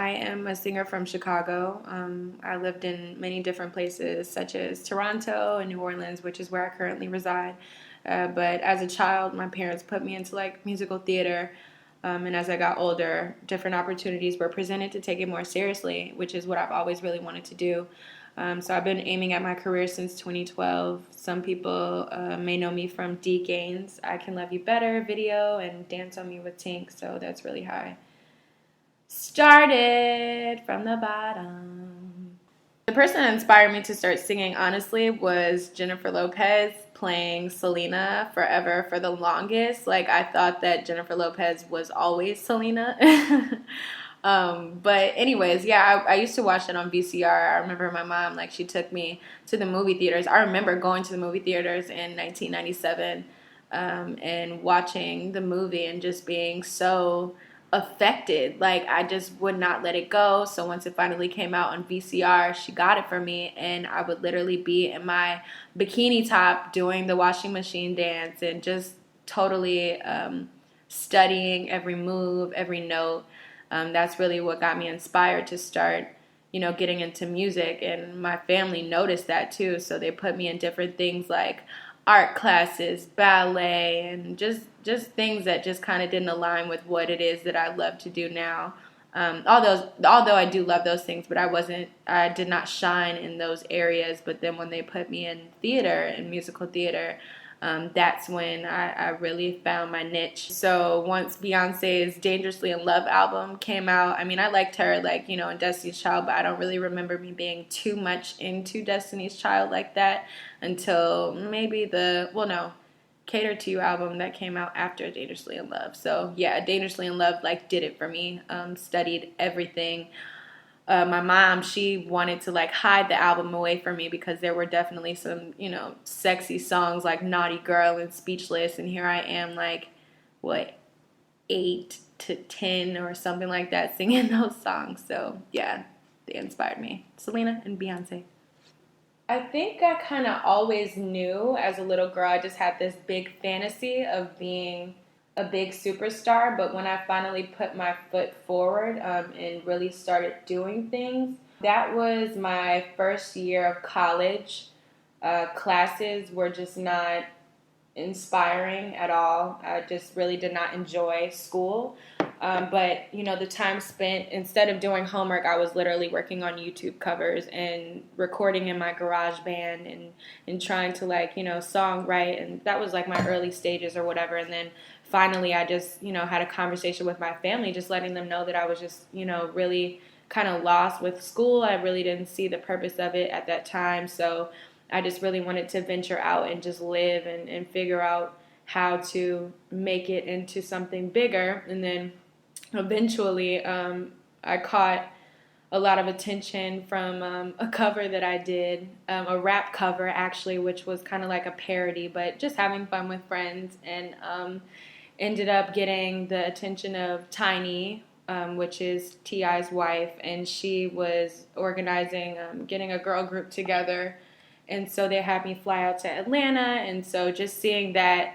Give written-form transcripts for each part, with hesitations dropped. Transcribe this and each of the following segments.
I am a singer from Chicago. I lived in many different places, such as Toronto and New Orleans, which is where I currently reside. But as a child, my parents put me into like musical theater. And as I got older, different opportunities were presented to take it more seriously, which is what I've always really wanted to do. So I've been aiming at my career since 2012. Some people may know me from D Gaines, I Can Love You Better video, and Dance on Me with Tink. So that's really how I started from the bottom. The person that inspired me to start singing, honestly, was Jennifer Lopez playing Selena forever for the longest. Like, I thought that Jennifer Lopez was always Selena. But anyways, yeah, I used to watch it on VCR. I remember my mom, like, she took me to the movie theaters. I remember going to the movie theaters in 1997 and watching the movie and just being so affected. Like, I just would not let it go. So once it finally came out on VCR, she got it for me, and I would literally be in my bikini top doing the washing machine dance and just totally studying every move, every note. That's really what got me inspired to start, getting into music. And my family noticed that too. So they put me in different things like art classes, ballet, and just things that just kind of didn't align with what it is that I love to do now. Although I do love those things, but I did not shine in those areas. But then when they put me in theater and musical theater, that's when I really found my niche. So once Beyonce's Dangerously in Love album came out, I mean, I liked her, like, in Destiny's Child, but I don't really remember me being too much into Destiny's Child like that until maybe Cater to You album that came out after Dangerously in Love. So yeah, Dangerously in Love, like, did it for me. Studied everything. My mom, she wanted to like hide the album away from me because there were definitely some, sexy songs like Naughty Girl and Speechless. And here I am, like, what, 8 to 10 or something like that, singing those songs. So yeah, they inspired me. Selena and Beyonce. I think I kind of always knew as a little girl, I just had this big fantasy of being a big superstar. But when I finally put my foot forward and really started doing things, that was my first year of college. Classes were just not inspiring at all. I just really did not enjoy school. But, the time spent, instead of doing homework, I was literally working on YouTube covers and recording in my garage band and trying to, like, songwrite. And that was like my early stages or whatever. And then finally I just, had a conversation with my family, just letting them know that I was just, really kind of lost with school. I really didn't see the purpose of it at that time. So I just really wanted to venture out and just live and figure out how to make it into something bigger. And then eventually I caught a lot of attention from a cover that I did, a rap cover actually, which was kind of like a parody, but just having fun with friends, and ended up getting the attention of Tiny, which is T.I.'s wife, and she was organizing, getting a girl group together. And so they had me fly out to Atlanta. And so just seeing that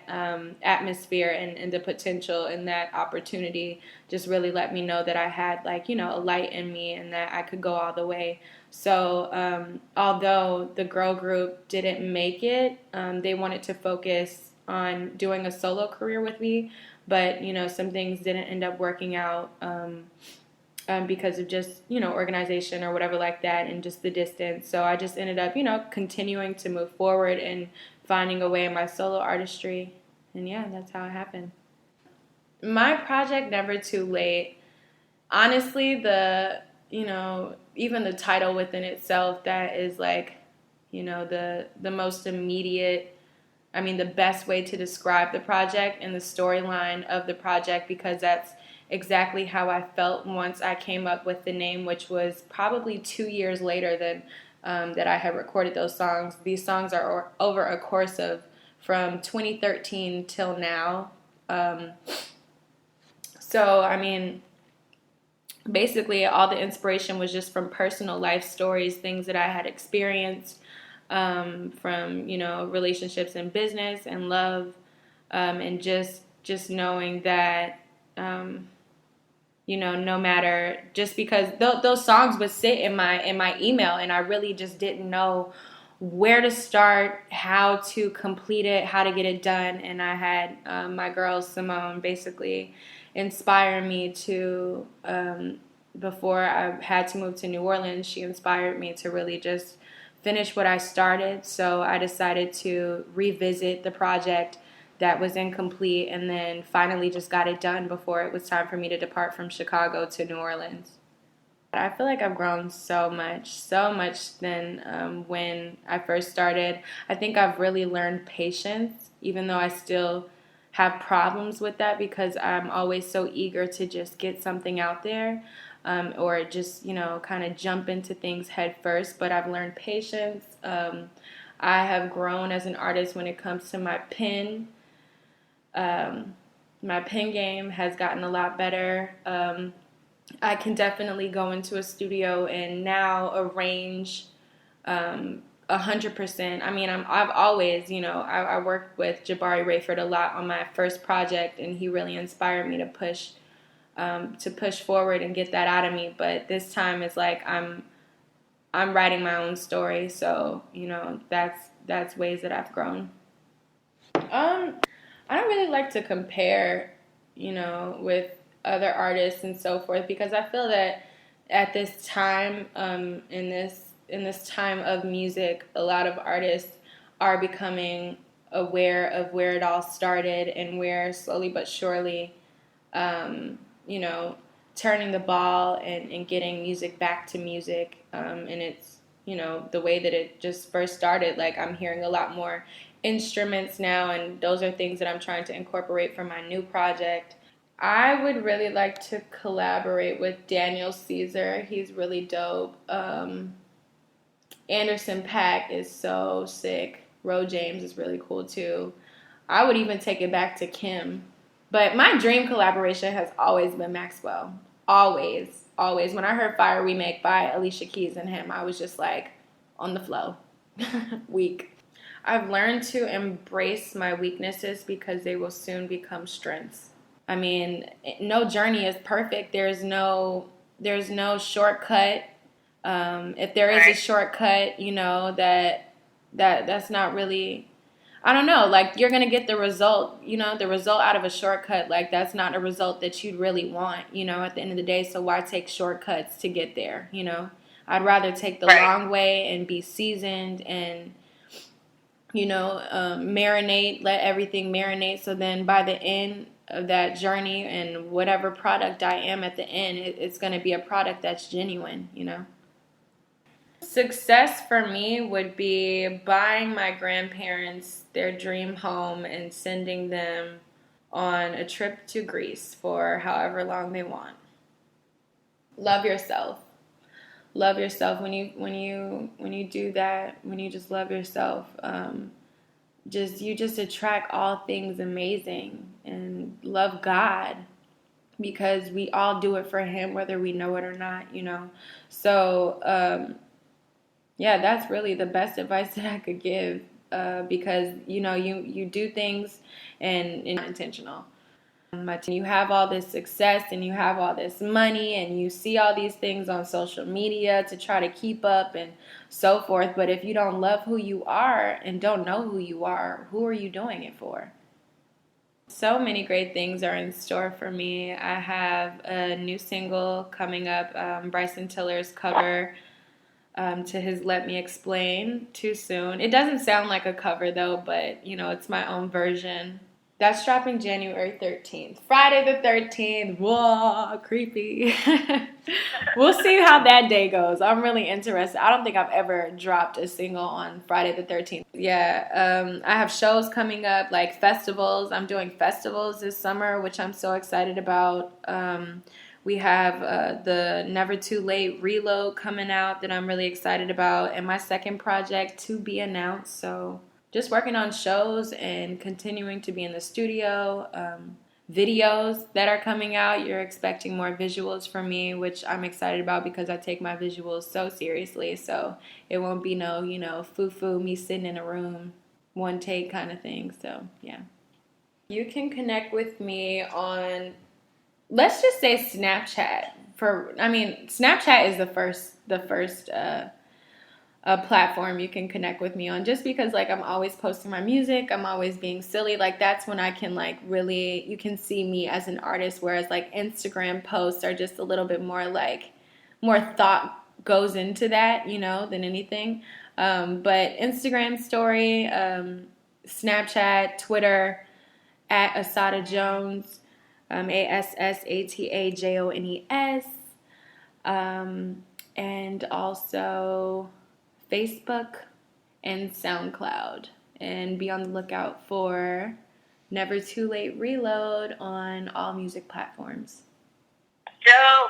atmosphere and the potential and that opportunity just really let me know that I had, like, a light in me and that I could go all the way. So although the girl group didn't make it, they wanted to focus on doing a solo career with me. But, some things didn't end up working out because of just, organization or whatever like that, and just the distance. So I just ended up, continuing to move forward and finding a way in my solo artistry. And yeah, that's how it happened. My project, Never Too Late, honestly, even the title within itself, that is like, the most immediate, the best way to describe the project and the storyline of the project, because that's exactly how I felt once I came up with the name, which was probably 2 years later than that I had recorded those songs. These songs are over a course of from 2013 till now. So, basically all the inspiration was just from personal life stories, things that I had experienced from, relationships and business and love, and just knowing that no matter, just because those songs would sit in my email, and I really just didn't know where to start, how to complete it, how to get it done. And I had my girl Simone basically inspire me to, before I had to move to New Orleans, she inspired me to really just finish what I started. So I decided to revisit the project that was incomplete, and then finally just got it done before it was time for me to depart from Chicago to New Orleans. I feel like I've grown so much than when I first started. I think I've really learned patience, even though I still have problems with that because I'm always so eager to just get something out there, or just, kind of jump into things head first. But I've learned patience. I have grown as an artist when it comes to my pen. My pen game has gotten a lot better. I can definitely go into a studio and now arrange 100%. I mean, I've always, I worked with Jabari Rayford a lot on my first project, and he really inspired me to push forward and get that out of me. But this time it's like I'm writing my own story, so that's ways that I've grown. I don't really like to compare, with other artists and so forth, because I feel that at this time, in this time of music, a lot of artists are becoming aware of where it all started and where slowly but surely, turning the ball and getting music back to music. And it's, the way that it just first started. Like, I'm hearing a lot more instruments now, and those are things that I'm trying to incorporate for my new project. I would really like to collaborate with Daniel Caesar. He's really dope. Anderson .Paak is so sick. Ro James is really cool too. I would even take it back to Kim. But my dream collaboration has always been Maxwell. Always. Always. When I heard Fire Remake by Alicia Keys and him, I was just like on the flow. Weak. I've learned to embrace my weaknesses because they will soon become strengths. I mean, no journey is perfect. There's no shortcut. If there is a shortcut, that's not really, I don't know, like, you're going to get the result, the result out of a shortcut. Like, that's not a result that you'd really want, at the end of the day. So why take shortcuts to get there? I'd rather take the long way and be seasoned and, marinate, let everything marinate. So then by the end of that journey and whatever product I am at the end, it's going to be a product that's genuine, Success for me would be buying my grandparents their dream home and sending them on a trip to Greece for however long they want. Love yourself. Love yourself. When you do that, when you just love yourself, you just attract all things amazing. And love God, because we all do it for Him, whether we know it or not. So yeah, that's really the best advice that I could give, because you do things and it's not intentional. You have all this success and you have all this money and you see all these things on social media to try to keep up and so forth. But if you don't love who you are and don't know who you are, who are you doing it for? So many great things are in store for me. I have a new single coming up, Bryson Tiller's cover to his Let Me Explain, Too Soon. It doesn't sound like a cover though, but it's my own version. That's dropping January 13th. Friday the 13th. Whoa, creepy. We'll see how that day goes. I'm really interested. I don't think I've ever dropped a single on Friday the 13th. Yeah, I have shows coming up, like festivals. I'm doing festivals this summer, which I'm so excited about. We have the Never Too Late Reload coming out that I'm really excited about, and my second project to be announced. So just working on shows and continuing to be in the studio. Videos that are coming out, you're expecting more visuals from me, which I'm excited about because I take my visuals so seriously. So it won't be no, foo-foo, me sitting in a room, one take kind of thing. So yeah. You can connect with me on let's just say Snapchat. Snapchat is the first a platform you can connect with me on, just because like I'm always posting my music, I'm always being silly. Like that's when I can like really, you can see me as an artist, whereas like Instagram posts are just a little bit more like more thought goes into that, than anything. But Instagram story, Snapchat, Twitter, at Assata Jones, ASSATAJONES, and also Facebook and SoundCloud. And be on the lookout for Never Too Late Reload on all music platforms. Dope.